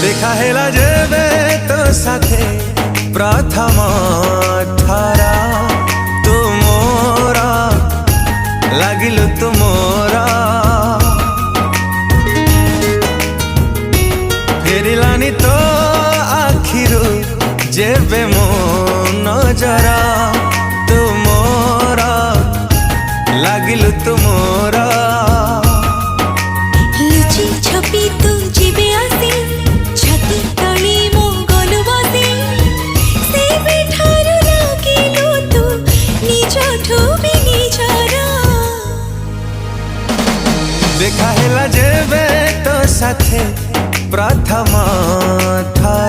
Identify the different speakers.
Speaker 1: देखा हेला जेबे तो साथे प्रथम ठारा तू मोरा लागिलु तू मोरा फेरिलानी तो आखिरु जेबे मो नजरा तू मोरा लागिलु तू मोरा
Speaker 2: लुचि छपी तू जीवे आसी छाती तली मो गलु बसी से बेठारु लागिलु तू निजठु भी निजरा
Speaker 1: देखा हेला जेबे तो साथे प्रथम ठारा।